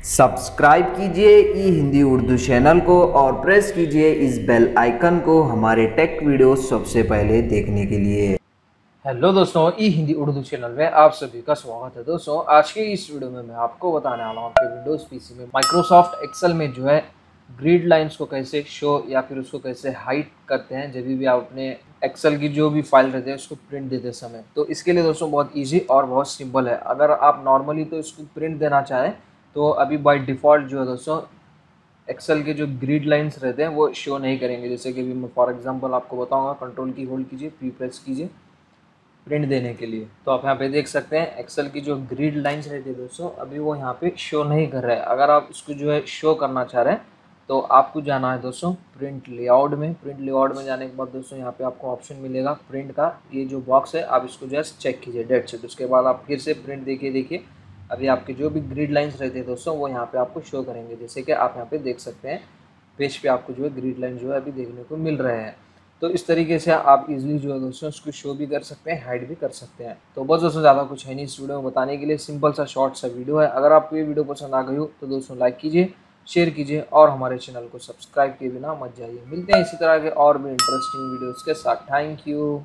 Subscribe कीजिए ई Hindi Urdu channel को और प्रेस कीजिए इस बेल आइकन को हमारे टेक वीडियो सबसे पहले देखने के लिए। हेलो दोस्तों, ई हिंदी उर्दू चैनल में आप सभी का स्वागत है। दोस्तों, आज के इस वीडियो में मैं आपको बताने वाला हूँ आपके विंडोज़ पीसी में माइक्रोसॉफ्ट एक्सेल में जो है ग्रिड लाइंस को कैसे शो या फिर उसको कैसे हाइड करते हैं जब भी आप अपने एक्सेल की जो भी फाइल रहते हैं उसको प्रिंट देते समय। तो इसके लिए दोस्तों बहुत ईजी और बहुत सिंपल है। अगर आप नॉर्मली तो इसको प्रिंट देना चाहें तो अभी बाय डिफ़ॉल्ट जो है दोस्तों एक्सेल के जो ग्रिड लाइंस रहते हैं वो शो नहीं करेंगे। जैसे कि अभी मैं फॉर एग्जांपल आपको बताऊंगा, कंट्रोल की होल्ड कीजिए, पी प्रेस कीजिए प्रिंट देने के लिए। तो आप यहाँ पे देख सकते हैं एक्सेल की जो ग्रिड लाइंस रहती है दोस्तों अभी वो यहाँ पे शो नहीं कर रहा है। अगर आप इसको जो है शो करना चाह रहे हैं तो आपको जाना है दोस्तों प्रिंट लेआउट में। प्रिंट लेआउट में जाने के बाद दोस्तों यहाँ पे आपको ऑप्शन मिलेगा प्रिंट का, ये जो बॉक्स है आप इसको जस्ट चेक कीजिए, डेट से। उसके बाद आप फिर से प्रिंट देखिए अभी आपके जो भी ग्रिड लाइंस रहते हैं दोस्तों वो यहाँ पे आपको शो करेंगे। जैसे कि आप यहाँ पे देख सकते हैं पेज पे आपको जो है ग्रिड लाइन जो है अभी देखने को मिल रहे हैं। तो इस तरीके से आप इजीली जो है दोस्तों उसको शो भी कर सकते हैं, हाइड भी कर सकते हैं। तो बस दोस्तों ज़्यादा कुछ है नहीं इस वीडियो में बताने के लिए, सिंपल सा शॉर्ट सा वीडियो है। अगर आपको ये वीडियो पसंद आ गई हो तो दोस्तों लाइक कीजिए, शेयर कीजिए और हमारे चैनल को सब्सक्राइब किए बिना मत जाइए। मिलते हैं इसी तरह के और भी इंटरेस्टिंग वीडियोज़ के साथ। Thank you.